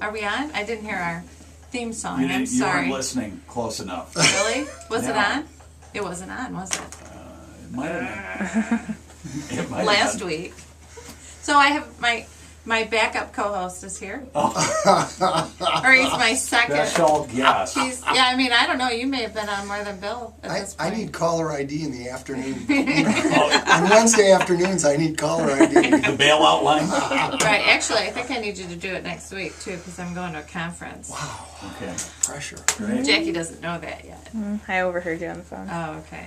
Are we on? I didn't hear our theme song. You I'm sorry. weren't listening close enough. Really? Was it No. on? It wasn't on, was it? It might have been. It might have Last been. week. So I have my backup co-host is here. Or he's my second. Special guest. I mean, I don't know. You may have been on more than Bill at this I point. need caller ID in the afternoon. On Wednesday afternoons, I need caller ID. The bailout line? Right. Actually, I think I need you to do it next week, too, because I'm going to a conference. Wow, Okay. pressure. Great. Jackie doesn't know that yet. I overheard you on the phone. Oh, okay.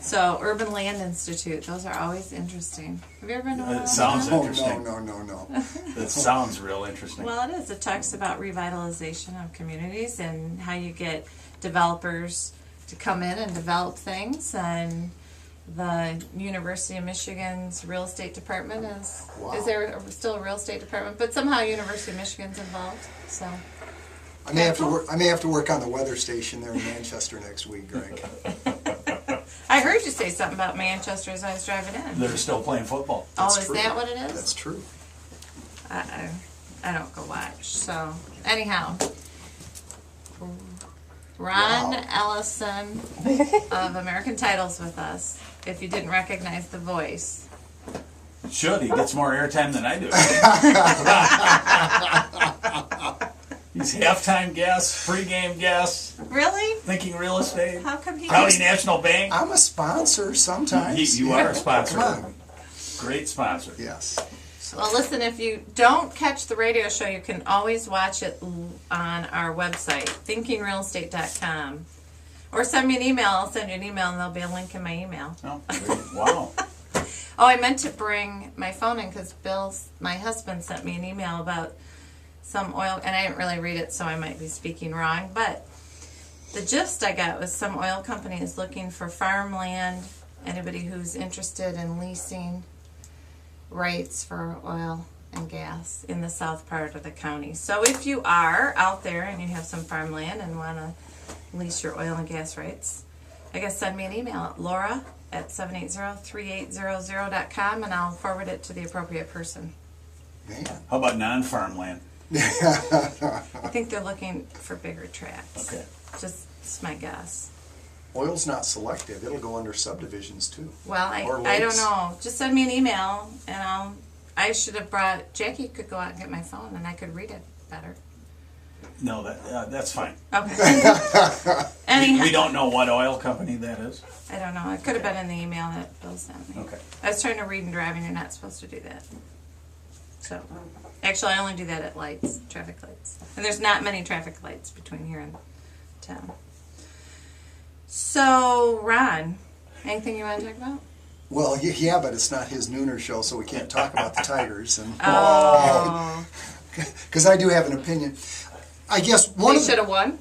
So, Urban Land Institute. Those are always interesting. Have you ever been to one of It those? sounds Oh, interesting. no. That sounds real interesting. Well, it is. It talks about revitalization of communities and how you get developers to come in and develop things. And the University of Michigan's real estate department is Wow. is there still a real estate department? But somehow University of Michigan's involved. So I may have to work on the weather station there in Manchester next week, Greg. I heard you say something about Manchester as I was driving in. They're still playing football. Oh, That's is true. that what it is? That's true. I don't go watch. So anyhow, Ron Wow. Ellison of American Titles with us. If you didn't recognize the voice, Should. He gets more airtime than I do. He's halftime guest, pregame guest, really? thinking real estate, How come he? County National Bank. I'm a sponsor sometimes. You are a sponsor. Come on. Great sponsor. Yes. Well, listen. If you don't catch the radio show, you can always watch it on our website, thinkingrealestate.com, or send me an email. I'll send you an email, and there'll be a link in my email. Oh, great. Wow. Oh, I meant to bring my phone in because my husband, sent me an email about some oil, and I didn't really read it, so I might be speaking wrong, but the gist I got was some oil company is looking for farmland, anybody who's interested in leasing rights for oil and gas in the south part of the county. So if you are out there and you have some farmland and want to lease your oil and gas rights, I guess send me an email at laura@7803800.com and I'll forward it to the appropriate person. Man. How about non-farmland? I think they're looking for bigger tracts. Okay. Just it's my guess. Oil's not selective. It'll go under subdivisions too. Well, Or I don't lakes. know. Just send me an email and I should have brought Jackie could go out and get my phone and I could read it better. No, that's fine. Okay. We Anyhow, don't know what oil company that is. I don't know. It could have been in the email that Bill sent me. Okay. I was trying to read and drive and you're not supposed to do that. So, actually, I only do that at lights, traffic lights. And there's not many traffic lights between here and town. So, Ron, anything you want to talk about? Well, yeah, but it's not his nooner show, so we can't talk about the Tigers. And Oh, because I do have an opinion. I guess one they of should the, have won.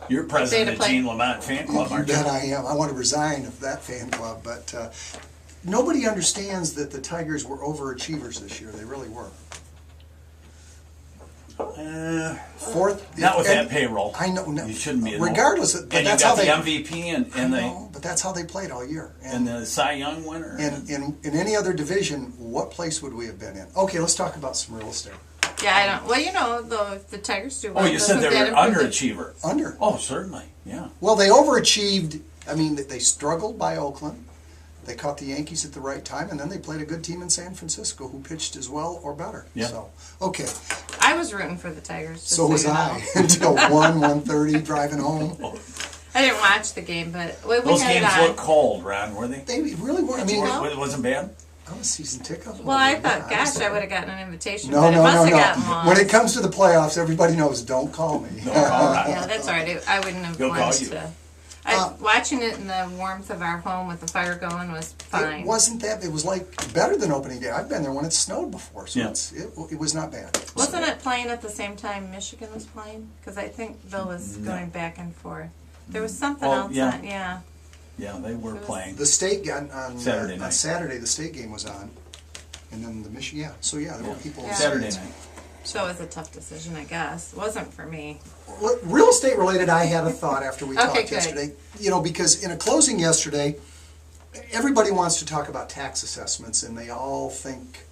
You're president of play- Gene Lamont fan club, aren't you? that I am. I want to resign of that fan club, but nobody understands that the Tigers were overachievers this year. They really were. Fourth, Not with and- that payroll. I know. No, You shouldn't be. regardless, but and that's you how got they. the MVP and I the know, but that's how they played all year. and the Cy Young winner. In any other division, what place would we have been in? Okay, let's talk about some real estate. Yeah, I don't. Well, you know, though, if the Tigers do well, Oh, you said they doesn't were that improve underachiever. Under. Oh, certainly. Yeah. Well, they overachieved. I mean, they struggled by Oakland. They caught the Yankees at the right time, and then they played a good team in San Francisco who pitched as well or better. Yeah. So, okay. I was rooting for the Tigers. just So was you know. I until 1:30 driving home. I didn't watch the game, but we Those had it games on. look cold, Ron, were they? They really were. I Did you mean, go? It wasn't bad? I'm a season ticket. Well, I thought, Yeah, gosh, was I would have gotten an invitation, No, but no, it must no, have no. gotten lost. When it comes to the playoffs, everybody knows. Don't call me. No, all right. Yeah, that's all right. I wouldn't have He'll call wanted you. to. Uh, Watching it in the warmth of our home with the fire going was fine. It wasn't that. It was like better than opening day. I've been there when it snowed before, so Yeah. it was not bad. Wasn't it playing at the same time Michigan was playing? Because I think Bill was going back and forth. There was something Oh, else yeah. on, yeah. Yeah, they were playing. The state got on Saturday on night. Saturday. The state game was on, and then the Michigan. Yeah, so yeah, there were people. in the Saturday stands. night. So it was a tough decision, I guess. It wasn't for me. Well, real estate related, I had a thought after we Okay, talked good. yesterday. You know, because in a closing yesterday, everybody wants to talk about tax assessments, and they all think,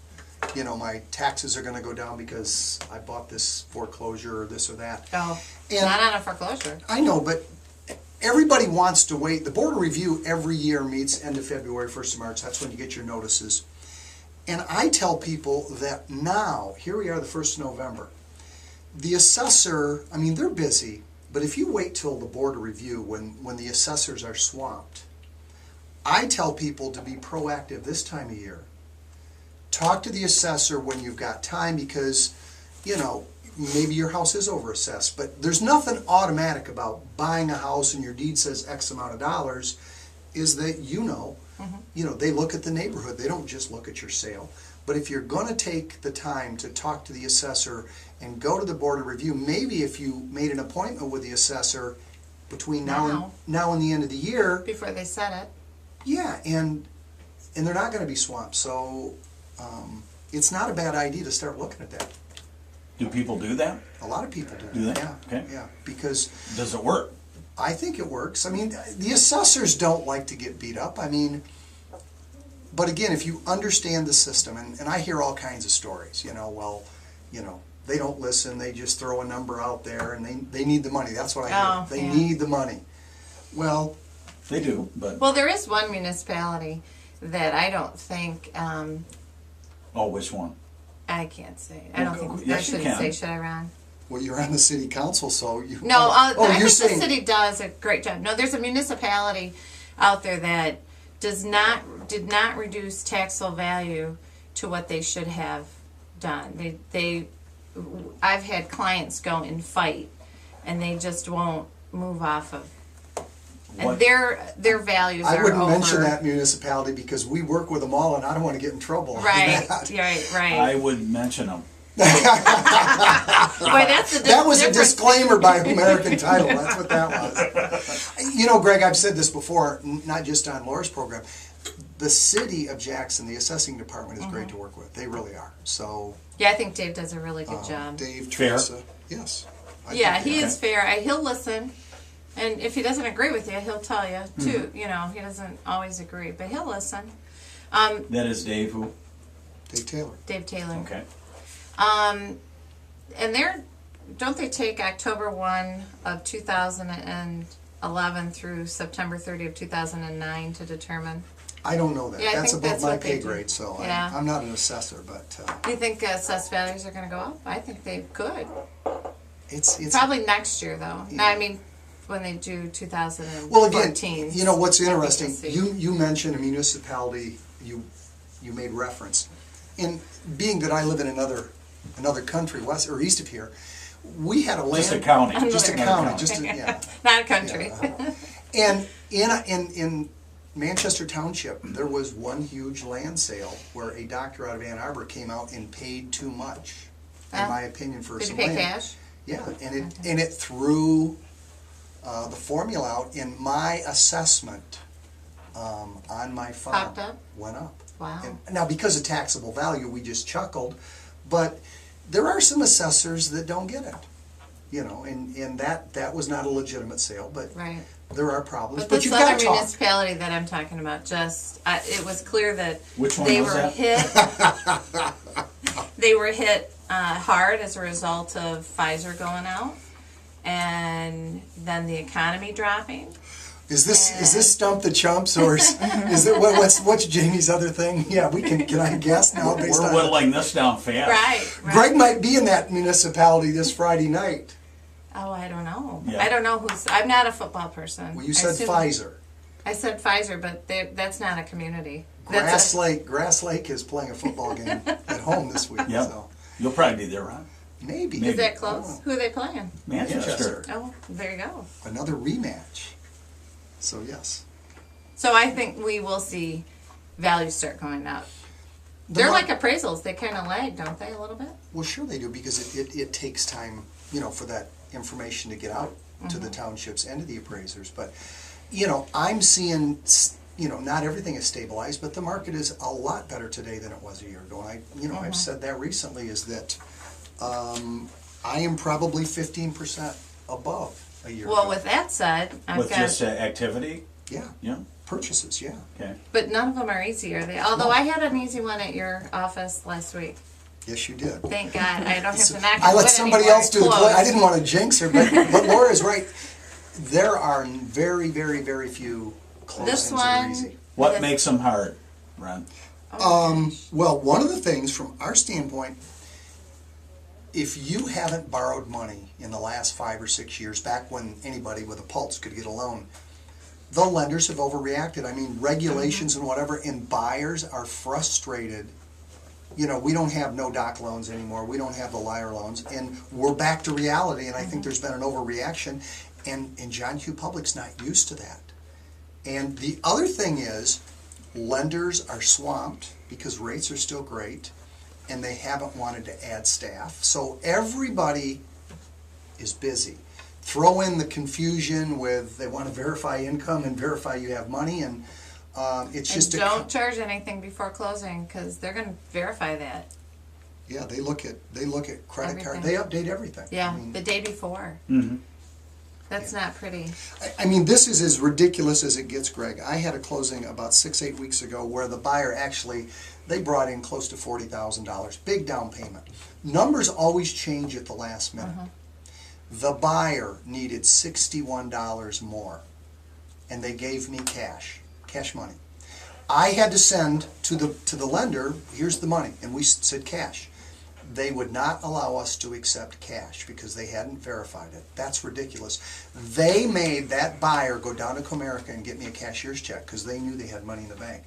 you know, my taxes are gonna go down because I bought this foreclosure or this or that. Oh, And- not on a foreclosure. I know, but everybody wants to wait. The Board of Review every year meets end of February, 1st of March. That's when you get your notices. And I tell people that now, here we are, the 1st of November, the assessor, I mean, they're busy, but if you wait till the Board of Review when the assessors are swamped, I tell people to be proactive this time of year. Talk to the assessor when you've got time because, you know, maybe your house is overassessed, but there's nothing automatic about buying a house and your deed says X amount of dollars, is that you know, they look at the neighborhood, they don't just look at your sale. But if you're gonna take the time to talk to the assessor and go to the Board of Review, maybe if you made an appointment with the assessor between now and the end of the year, Before they set it. yeah, and they're not gonna be swamped, so it's not a bad idea to start looking at that. Do people do that? A lot of people do Do that, they? yeah. Okay. Yeah, because Does it work? I think it works. I mean, the assessors don't like to get beat up. I mean, but again, if you understand the system, and I hear all kinds of stories, they don't listen, they just throw a number out there, and they need the money. That's what I hear. Oh, They yeah. need the money. Well, They do, but, Well, there is one municipality that I don't think, oh, which one? I can't say. I don't Well, think, yes, I you shouldn't can. say, should I, Ron? well, you're on the city council, so you. No, I you're think saying the city does a great job. No, there's a municipality out there that did not reduce taxable value to what they should have done. I've had clients go and fight, and they just won't move off of. And What- their values I are wouldn't over. mention that municipality because we work with them all, and I don't want to get in trouble. on Right, that. right. I would mention them. Boy, that's the That was a difference. disclaimer by American Title. That's what that was. You know, Greg, I've said this before, not just on Laura's program. The city of Jackson, the assessing department, is great to work with. They really are. So, Yeah, I think Dave does a really good job. Dave, Fair. Teresa, yes. I Yeah, think he they- is fair. He'll listen, and if he doesn't agree with you, he'll tell you too. Mm-hmm. You know, he doesn't always agree, but he'll listen. That is Dave who? Dave Taylor. Dave Taylor. Okay. And don't they take October 1 of 2011 through September 30 of 2009 to determine? I don't know that. Yeah, I That's think above that's my what they pay do. grade, so Yeah. I'm not an assessor, but Do you think assessed values are going to go up? I think they could. it's Probably next year, though. No, Yeah. I mean, when they do 2014. well, again, you know what's I think interesting? you'll see. You mentioned a municipality. You made reference, and being that I live in another country, west or east of here, we had a land. Just a county. Just a Another county. county. Just a, yeah. Not a country. And in Manchester Township, there was one huge land sale where a doctor out of Ann Arbor came out and paid too much, in Oh. my opinion, for Did you some pay land. cash? Yeah, and it threw the formula out, and my assessment on my farm Popped up? went up. Wow. And now, because of taxable value, we just chuckled, but there are some assessors that don't get it, and that was not a legitimate sale, but Right. there are problems. But But this you've got other to talk. municipality that I'm talking about, it was clear that Which one they was were that? hit. They were hit hard as a result of Pfizer going out, and then the economy dropping. Is this Stump the Chumps, or is it what's Jamie's other thing? Yeah, can I guess now based We're on whittling this down fast. Right. Greg might be in that municipality this Friday night. Oh, I don't know. Yeah. I don't know who's. I'm not a football person. Well, you I said assume- Pfizer. I said Pfizer, but that's not a community. That's Grass Lake is playing a football game at home this week. Yep. So You'll probably be there, Ron. maybe. is that I close? don't know. Who are they playing? Manchester. Oh, there you go. Another rematch. So yes. So I think we will see values start going up. The They're mar- like appraisals. They kind of lag, don't they, a little bit? Well, sure they do, because it takes time, for that information to get out to the townships and to the appraisers. But, I'm seeing, not everything is stabilized, but the market is a lot better today than it was a year ago. And I've said that recently, is that I am probably 15% above a year ago. Well, with that said, I've With got just activity? Yeah, Yeah, purchases, yeah. okay. But none of them are easy, are they? Although I had an easy one at your office last week. Yes, you did. Thank God. I don't have to knock I on let wood somebody anymore. else do the Closed. closing. I didn't want to jinx her, but Laura's right. There are very, very, very few This closings that are one. easy. What Yes. makes them hard, Ron? Well, one of the things from our standpoint, if you haven't borrowed money in the last 5 or 6 years, back when anybody with a pulse could get a loan, the lenders have overreacted. I mean, regulations and whatever, and buyers are frustrated. You know, we don't have no doc loans anymore. We don't have the liar loans, and we're back to reality. And I think there's been an overreaction, and John Q. Public's not used to that. And the other thing is, lenders are swamped because rates are still great, and they haven't wanted to add staff. So everybody is busy. Throw in the confusion with they want to verify income and verify you have money, and it's just And don't charge anything before closing because they're going to verify that. yeah. They look at credit card. Everything. They update everything. Yeah, I mean, the day before. Mm-hmm. That's not pretty. I mean, this is as ridiculous as it gets, Greg. I had a closing about 6-8 weeks ago where the buyer actually, they brought in close to $40,000, big down payment. Numbers always change at the last minute. The buyer needed $61 more, and they gave me cash money. I had to send to the lender, here's the money, and we said cash. They would not allow us to accept cash because they hadn't verified it. That's ridiculous. They made that buyer go down to Comerica and get me a cashier's check because they knew they had money in the bank.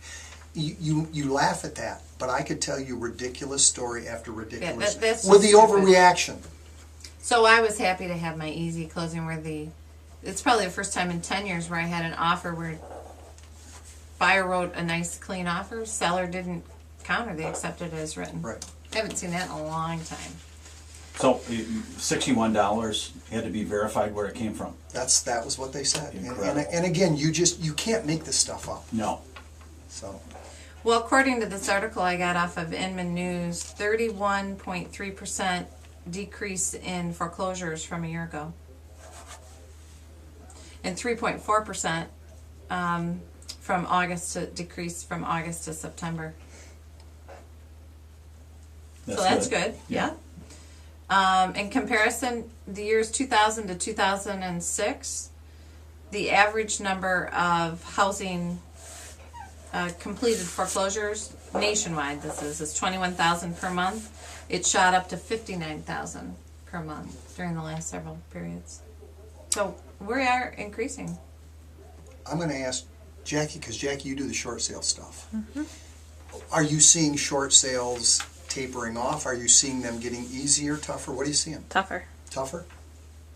You laugh at that, but I could tell you ridiculous story after ridiculous that's with the just stupid. overreaction. So I was happy to have my easy closing where it's probably the first time in 10 years where I had an offer where buyer wrote a nice clean offer, seller didn't counter, they accepted it as written. Right. I haven't seen that in a long time. So $61 had to be verified where it came from? That was what they said. Incredible. And again, you can't make this stuff up. No. So Well, according to this article I got off of Inman News, 31.3% decrease in foreclosures from a year ago. And 3.4% from decrease from August to September. So that's good, yeah. In comparison, the years 2000 to 2006, the average number of housing completed foreclosures nationwide, this is 21,000 per month. It shot up to 59,000 per month during the last several periods. So we are increasing. I'm going to ask Jackie, because Jackie, you do the short sale stuff. Are you seeing short sales tapering off? Are you seeing them getting easier, tougher? What are you seeing? Tougher. Tougher?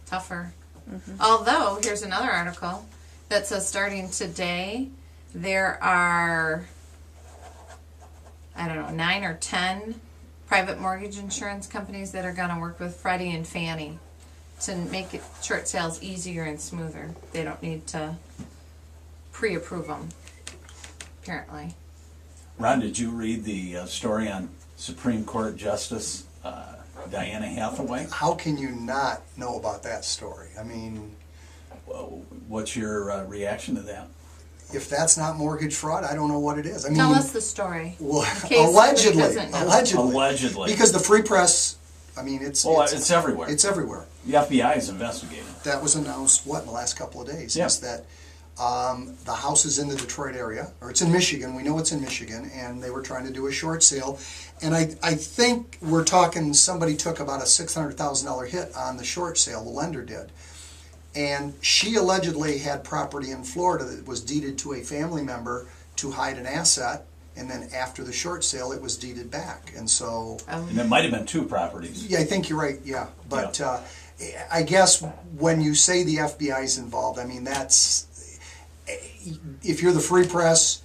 Tougher. Although, here's another article that says starting today, there are, 9 or 10 private mortgage insurance companies that are going to work with Freddie and Fannie to make short sales easier and smoother. They don't need to pre-approve them, apparently. Ron, did you read the story on Supreme Court Justice Diana Hathaway? How can you not know about that story? I mean, What's your reaction to that? if that's not mortgage fraud, I don't know what it is. I mean, Tell us the story. well, in case somebody doesn't know. Allegedly. Because the free press, I mean, it's everywhere. It's everywhere. The FBI is investigating. That was announced, in the last couple of days? Yeah. Is that the house is in the Detroit area, or it's in Michigan. We know it's in Michigan, and they were trying to do a short sale. And I think we're talking, somebody took about a $600,000 hit on the short sale, the lender did. And she allegedly had property in Florida that was deeded to a family member to hide an asset, and then after the short sale, it was deeded back. And so, And it might have been 2 properties. yeah, I think you're right, yeah. But I guess when you say the FBI is involved, I mean, that's, if you're the free press,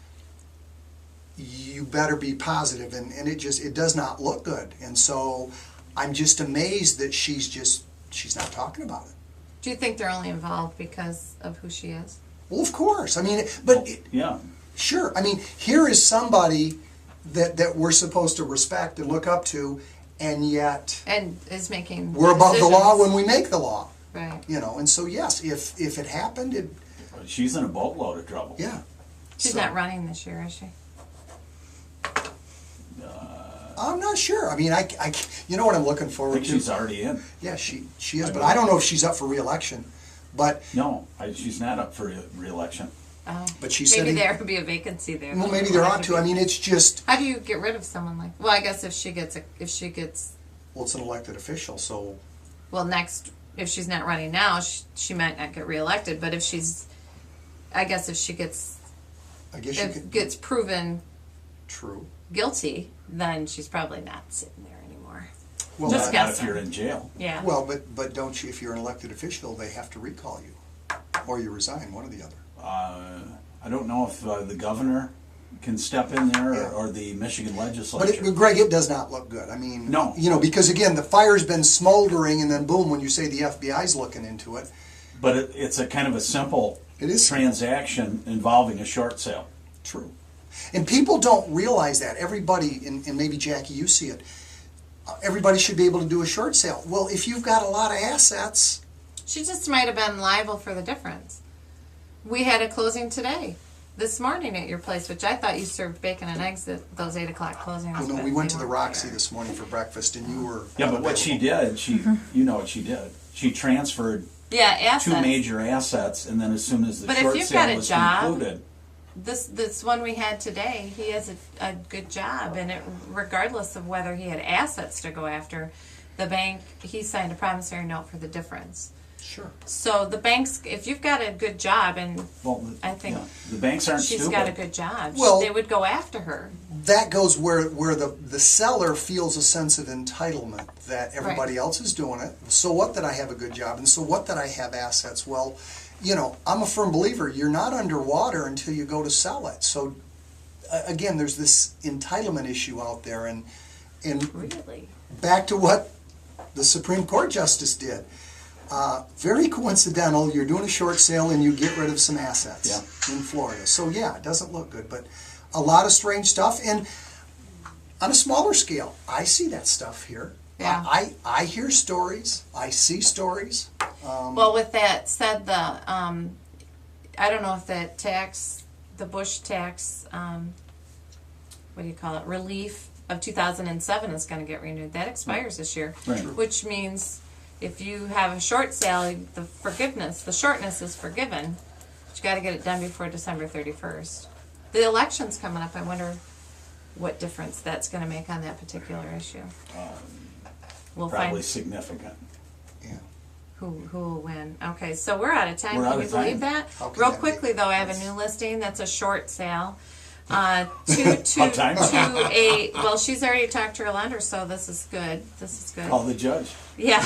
you better be positive, and it does not look good. And so I'm just amazed that she's not talking about it. Do you think they're only involved because of who she is? Well, of course. I mean, but Yeah. sure. I mean, here is somebody that we're supposed to respect and look up to, and yet And is making we're above the law decisions. when we make the law. Right. You know, and so yes, if it happened, She's in a boatload of trouble. Yeah. She's So- not running this year, is she? I'm not sure. I mean, you know what I'm looking I forward think to? she's already in. Yeah, she is, I but don't I don't know if she's up for reelection. But No, she's not up for re-election. Oh. But she Maybe said there could be a vacancy there. well, maybe there ought to. I mean, it's just How do you get rid of someone like? Well, I guess if she gets well, it's an elected official, so if she's not running now, she might not get reelected. But if I guess if she gets I guess you could. gets proven True. guilty, then she's probably not sitting there anymore. Well, Just Not if guessing. you're in jail. Yeah. well, but don't you? If you're an elected official, they have to recall you, or you resign, one or the other. I don't know if the governor can step in there Yeah. or the Michigan But legislature. Greg, it does not look good. I mean, No. you know, because again, the fire's been smoldering, and then boom, when you say the FBI's looking into it, But it's a kind of a simple It is. transaction involving a short sale. true. And people don't realize that. Everybody, and maybe Jackie, you see it. Everybody should be able to do a short sale. Well, if you've got a lot of assets, She just might have been liable for the difference. We had a closing today, this morning at your place, which I thought you served bacon and eggs at those 8 o'clock closings. well, no, but we went they to the weren't Roxy there. this morning for breakfast, and you were Yeah, but what she unavailable. did, you know what she did. She transferred Yeah, assets. two major assets, and then as soon as the But if short you've got sale a was job- concluded, This one we had today, he has a good job, and regardless of whether he had assets to go after, the bank, he signed a promissory note for the difference. Sure. So the banks, if you've got a good job, and well, I think yeah, the banks aren't she's stupid. got a good job, Well- they would go after her. That goes where the seller feels a sense of entitlement that everybody else is doing it. So what that I have a good job, and so what that I have assets. Well, you know, I'm a firm believer, you're not underwater until you go to sell it. So again, there's this entitlement issue out there, and Really? back to what the Supreme Court justice did. Very coincidental, you're doing a short sale and you get rid of some assets in Florida. So yeah, it doesn't look good, but a lot of strange stuff. And on a smaller scale, I see that stuff here. Yeah. I hear stories, I see stories. Well, with that said, I don't know if that tax, the Bush tax, what do you call it, relief of 2007 is going to get renewed. That expires this year, Right. which means if you have a short sale, the shortness is forgiven, but you got to get it done before December 31st. The election's coming up. I wonder what difference that's going to make on that particular issue. We'll Probably find significant. Yeah. who will win. Okay, so we're out of time. We're Can out you of time. believe that? How can Real that quickly be? though, I have a new listing that's a short sale. 2228. Well, she's already talked to her lender, so this is good. This is good. Call the judge. Yeah,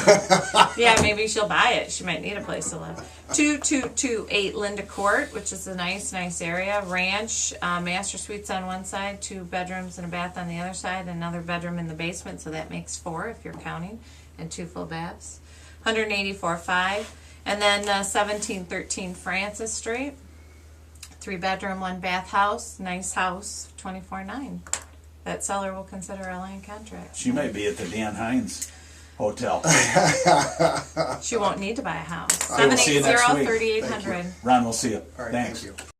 yeah. Maybe she'll buy it. She might need a place to live. 2228 Linda Court, which is a nice area. Ranch, master suites on one side, 2 bedrooms and a bath on the other side, another bedroom in the basement, so that makes 4 if you're counting, and 2 full baths. 184.5, and then 1713 Francis Street. 3 bedroom, 1 bath house, nice house, 24.9. That seller will consider a land contract. She might be at the Dan Hines Hotel. She won't need to buy a house. I will see you next week. 780-3800. Ron, we'll see you. All right, Thanks. thank you.